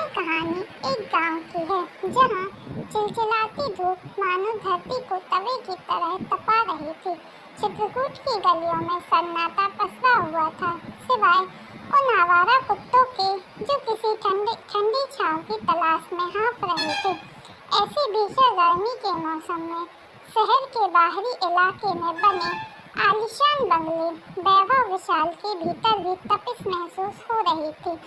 कहानी एक गांव की है जहां चिलचिलाती धूप मानो धरती को तवे की तरह तपा रही थी। चित्रकूट की गलियों में सन्नाटा पसरा हुआ था, सिवाय उन आवारा कुत्तों के जो किसी ठंडी छांव की तलाश में हाँफ रहे थे। ऐसी भीषण गर्मी के मौसम में शहर के बाहरी इलाके में बने आलीशान बंगले वैभव विशाल के भीतर भी तपिश महसूस हो रही थी।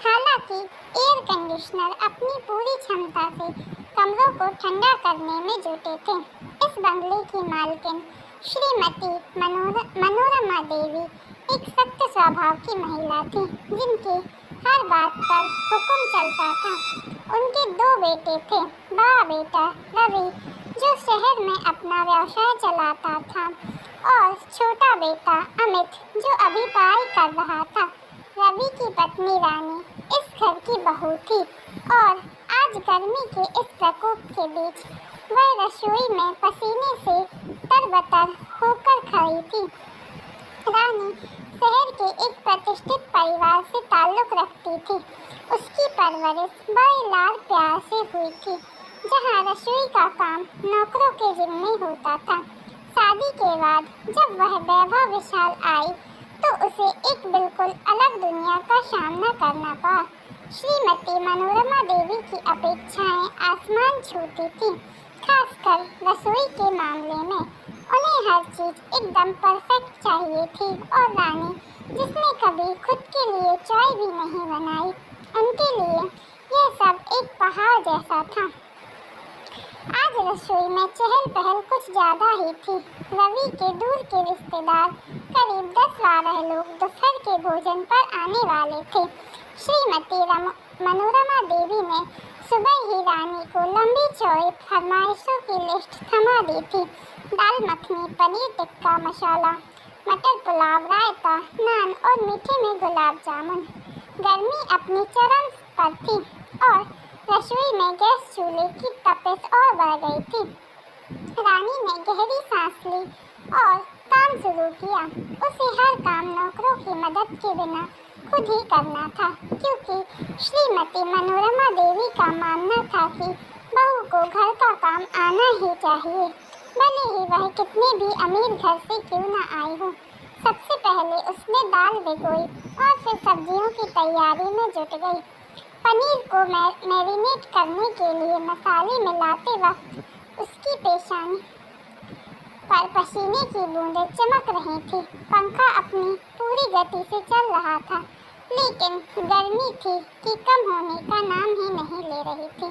हालांकि एयर कंडीशनर अपनी पूरी क्षमता से कमरों को ठंडा करने में जुटे थे। इस बंगले की मालकिन श्रीमती मनोरमा देवी एक सख्त स्वभाव की महिला थी, जिनके हर बात पर हुक्म चलता था। उनके दो बेटे थे, बड़ा बेटा रवि जो शहर में अपना व्यवसाय चलाता था और छोटा बेटा अमित जो अभी पढ़ाई कर रहा था। रवि की पत्नी रानी इस घर की बहू थी और आज गर्मी के इस प्रकोप के बीच वह रसोई में पसीने से तरबतर होकर खड़ी थी। रानी शहर के एक प्रतिष्ठित परिवार से ताल्लुक रखती थी। उसकी परवरिश बड़े लाड प्यार से हुई थी, जहाँ रसोई का काम नौकरों के जिम्मे होता था। शादी के बाद जब वह वैभव विशाल आई तो उसे एक बिल्कुल अलग दुनिया का सामना करना पड़ा। श्रीमती मनोरमा देवी की अपेक्षाएं आसमान छूती थी, खासकर रसोई के मामले में। उन्हें हर चीज एकदम परफेक्ट चाहिए थी और रानी, जिसने कभी खुद के लिए चाय भी नहीं बनाई, उनके लिए यह सब एक पहाड़ जैसा था। आज रसोई में चहल पहल कुछ ज्यादा ही थी। रवि के दूर के रिश्तेदार करीब 10-12 लोग दोपहर के भोजन पर आने वाले थे। श्रीमती मनोरमा देवी ने सुबह ही रानी को लंबी चौड़ी फरमाइशों की लिस्ट थमा दी थी। दाल मखनी, पनीर टिक्का मसाला, मटर पुलाव, रायता, नान और मीठे में गुलाब जामुन। गर्मी अपनी चरम पर थी और रसोई में गैस चूल्हे की तपिश और बढ़ गई थी। रानी ने गहरी सांस ली और काम शुरू किया। उसे हर काम नौकरों की मदद के बिना खुद ही करना था, क्योंकि श्रीमती मनोरमा देवी का मानना था कि बहू को घर का काम आना ही चाहिए, भले ही वह कितने भी अमीर घर से क्यों न आई हो। सबसे पहले उसने दाल भिगोई और फिर सब्जियों की तैयारी में जुट गई। पनीर को मैरिनेट करने के लिए मसाले मिलाते वक्त उसकी पेशानी पर पसीने की बूंदें चमक रही थी। पंखा अपनी पूरी गति से चल रहा था, लेकिन गर्मी थी कि कम होने का नाम ही नहीं ले रही थी।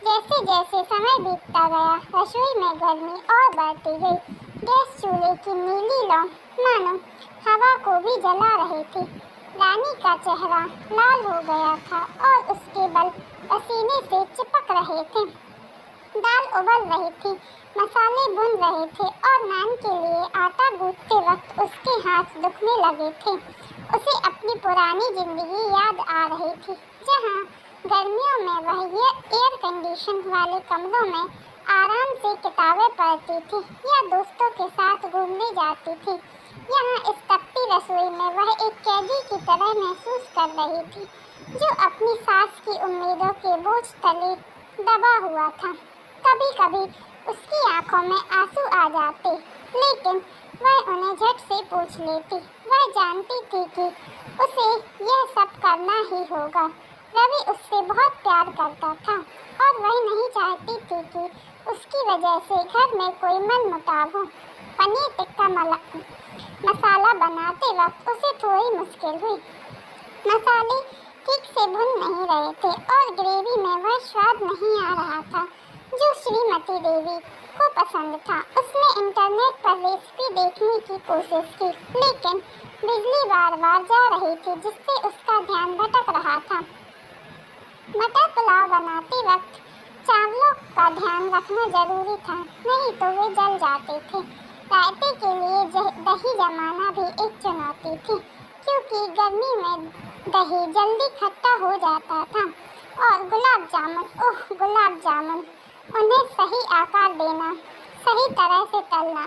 जैसे जैसे समय बीतता गया, रसोई में गर्मी और बढ़ती गई। गैस चूल्हे की नीली लौ मानो हवा को भी जला रही थी। रानी का चेहरा लाल हो गया था और उसके बल पसीने से चिपक रहे थे। दाल उबल रही थी, मसाले भुन रहे थे और नान के लिए आटा गूंथते वक्त उसके हाथ दुखने लगे थे। उसे अपनी पुरानी जिंदगी याद आ रही थी, जहाँ गर्मियों में वह एयर कंडीशन वाले कमरों में आराम से किताबें पढ़ती थी या दोस्तों के साथ घूमने जाती थी। यहाँ इस तपती रसोई में वह एक कैदी की तरह महसूस कर रही थी, जो अपनी सास की उम्मीदों के बोझ तले दबा हुआ था। कभी कभी उसकी आंखों में आंसू आ जाते, लेकिन वह उन्हें झट से पोंछ लेती। वह जानती थी कि उसे यह सब करना ही होगा। रवि उससे बहुत प्यार करता था और वह नहीं चाहती थी कि उसकी वजह से घर में कोई मनमुटाव हो। पनीर टिक्का मसाला बनाते वक्त उसे थोड़ी मुश्किल हुई। मसाले ठीक से भुन नहीं रहे थे और ग्रेवी में वह स्वाद नहीं आ रहा था जो श्रीमती देवी को पसंद था। उसने इंटरनेट पर रेसिपी देखने की कोशिश की, लेकिन बिजली बार बार जा रही थी, जिससे उसका ध्यान भटक रहा था। मटर पुलाव बनाते वक्त चावलों का ध्यान रखना जरूरी था, नहीं तो वे जल जाते थे। रायते के लिए दही जमाना भी एक चुनौती थी, क्योंकि गर्मी में दही जल्दी खट्टा हो जाता था। और गुलाब जामुन, उन्हें सही आकार देना, सही तरह से तलना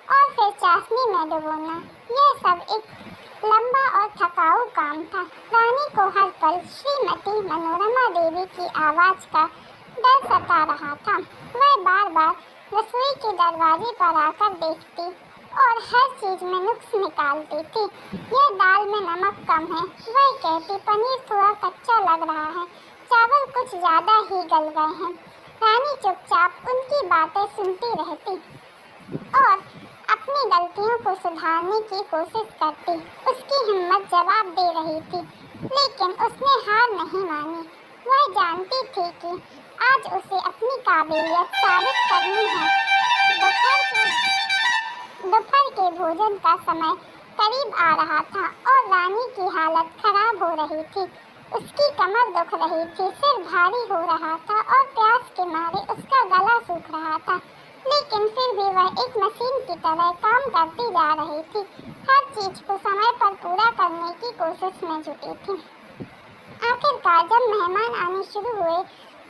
और फिर चाशनी में डुबोना, यह सब एक लंबा और थकाऊ काम था। रानी को हर पल श्रीमती मनोरमा देवी की आवाज का डर सता रहा था। वह बार बार रसोई के दरवाजे पर आकर देखती और हर चीज में नुक्स निकालती थी। यह दाल में नमक कम है, वह कहती, पनीर थोड़ा कच्चा लग रहा है, चावल कुछ ज्यादा ही गल गए हैं। रानी चुपचाप उनकी बातें सुनती रहती और अपनी गलतियों को सुधारने की कोशिश करती। उसकी हिम्मत जवाब दे रही थी, लेकिन उसने हार नहीं मानी। वह जानती थी कि आज उसे अपनी काबिलियत साबित करनी है। दोपहर के भोजन का समय करीब आ रहा था और रानी की हालत खराब हो रही थी। उसकी कमर दुख रही थी, सिर भारी हो रहा था और प्यास के मारे उसका गला सूख रहा था। लेकिन फिर भी वह एक मशीन की तरह काम करती जा रही थी, हर चीज को समय पर पूरा करने की कोशिश में जुटी थी। आखिरकार जब मेहमान आने शुरू हुए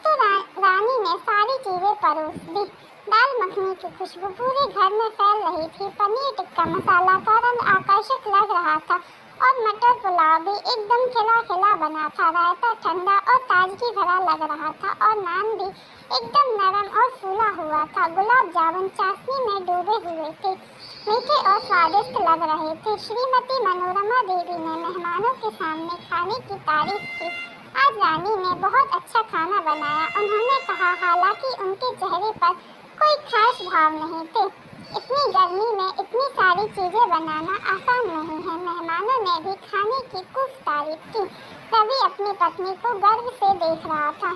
तो रानी ने सारी चीजें परोस दी। दाल मखनी की खुशबू पूरे घर में फैल रही थी। पनीर टिक्का मसाला का रंग आकर्षक लग रहा था और मटर पुलाव भी एकदम खिला खिला बना था। रायता ठंडा और ताजगी भरा लग रहा था और नान भी एकदम नरम और फूला हुआ था। गुलाब जामुन चाशनी में डूबे हुए थे, मीठे और स्वादिष्ट लग रहे थे। श्रीमती मनोरमा देवी ने मेहमानों के सामने खाने की तारीफ की। आज रानी ने बहुत अच्छा खाना बनाया, उन्होंने कहा, हालांकि उनके चेहरे पर कोई खास भाव नहीं थे। इतनी गर्मी में इतनी सारी चीजें बनाना आसान नहीं है। मेहमानों ने भी खाने की खूब तारीफ की। रवि अपनी पत्नी को गर्व से देख रहा था।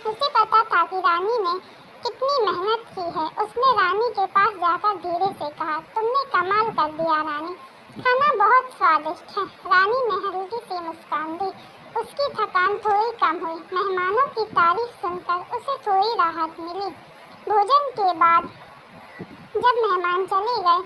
उसे पता था कि रानी ने कितनी मेहनत की है। उसने रानी के पास जाकर धीरे से कहा, तुमने कमाल कर दिया रानी, खाना बहुत स्वादिष्ट है। रानी ने हल्की सी मुस्कान दी। उसकी थकान थोड़ी कम हुई। मेहमानों की तारीफ सुनकर उसे थोड़ी राहत मिली। भोजन के बाद जब मेहमान चले गए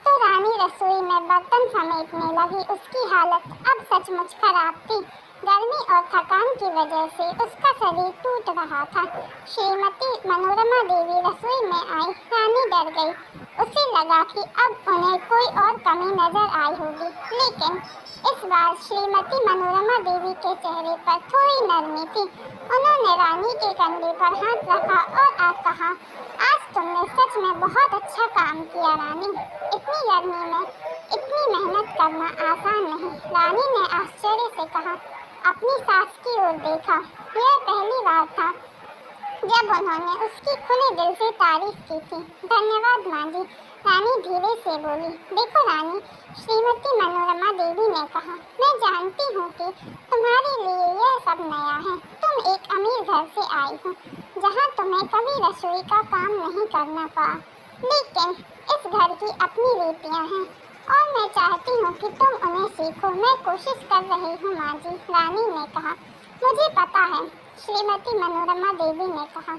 तो रानी रसोई में बर्तन समेटने लगी। उसकी हालत अब सचमुच खराब थी। गर्मी और थकान की वजह से उसका शरीर टूट रहा था। श्रीमती मनोरमा देवी रसोई में आई। रानी डर गई। उसे लगा कि अब उन्हें कोई और कमी नजर आई होगी, लेकिन इस बार श्रीमती मनोरमा देवी के चेहरे पर थोड़ी नरमी थी। उन्होंने रानी के कंधे पर हाथ रखा और कहा, आज तुमने सच में बहुत अच्छा काम किया रानी। इतनी गर्मी में इतनी मेहनत करना आसान नहीं। रानी ने आश्चर्य से कहा, अपनी सास की ओर देखा। यह पहली बार था जब उन्होंने उसकी खुले दिल से तारीफ की थी। धन्यवाद माँ जी, रानी धीरे से बोली। देखो रानी, श्रीमती मनोरमा देवी ने कहा, मैं जानती हूँ कि तुम्हारे लिए यह सब नया है। तुम एक अमीर घर से आई हो जहाँ तुम्हें कभी रसोई का काम नहीं करना पड़ा, लेकिन इस घर की अपनी रीतियाँ हैं और मैं चाहती हूँ कि तुम उन्हें सीखो। मैं कोशिश कर रही हूँ माँ जी, रानी ने कहा। मुझे पता है, श्रीमती मनोरमा देवी ने कहा,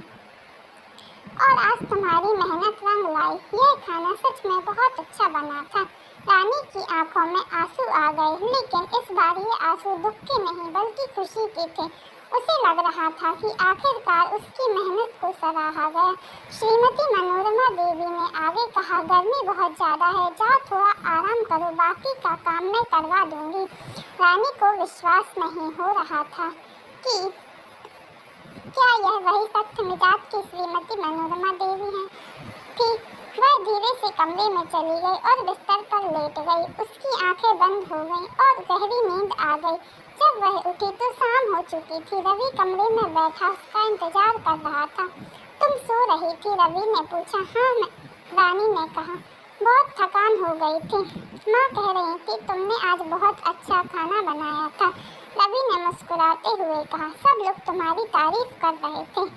और आज तुम्हारी मेहनत रंग लाई। यह खाना सच में बहुत अच्छा बना था। रानी की आंखों में आंसू आ गए, लेकिन इस बार ये आंसू दुख के नहीं बल्कि खुशी के थे। उसे लग रहा था कि आखिरकार उसकी मेहनत को सराहा गया। श्रीमती मनोरमा देवी ने आगे कहा, गर्मी बहुत ज्यादा है, जाओ थोड़ा आराम करो, बाकी का काम मैं करवा दूंगी। रानी को विश्वास नहीं हो रहा था कि क्या यह वही सख्त मिजाज की श्रीमती मनोरमा देवी है थी। वह धीरे से कमरे में चली गई और बिस्तर पर लेट गई। उसकी आंखें बंद हो गईं और गहरी नींद आ गई। जब वह उठी तो शाम हो चुकी थी। रवि कमरे में बैठा उसका इंतजार कर रहा था। तुम सो रही थी? रवि ने पूछा। हाँ, रानी ने कहा, बहुत थकान हो गई थी। माँ कह रही थी तुमने आज बहुत अच्छा खाना बनाया था। रवि ने मुस्कुराते हुए कहा, सब लोग तुम्हारी तारीफ कर रहे थे।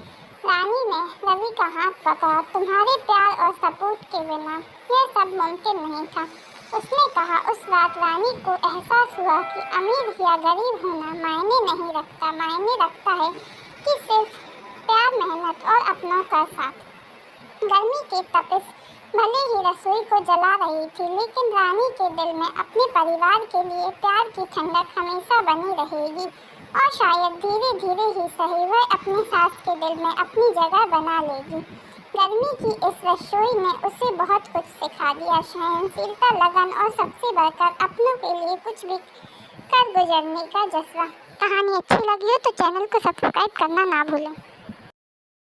रानी ने रवि का हाथ पकड़ा। तुम्हारे प्यार और सपोर्ट के बिना यह सब मुमकिन नहीं था। उसने कहा। उस रात रानी को एहसास हुआ कि अमीर या गरीब होना मायने नहीं रखता। मायने रखता है कि सिर्फ प्यार, मेहनत और अपनों का साथ। गर्मी की तपिश भले ही रसोई को जला रही थी, लेकिन रानी के दिल में अपने परिवार के लिए प्यार की ठंडक हमेशा बनी रहेगी। और शायद धीरे धीरे ही सही वह अपनी सास के दिल में अपनी जगह बना लेगी। गर्मी की इस रसोई ने उसे बहुत कुछ सिखा दिया, सहनशीलता, लगन और सबसे बढ़कर अपनों के लिए कुछ भी कर गुजरने का जज्बा। कहानी अच्छी लगी हो तो चैनल को सब्सक्राइब करना ना भूलें।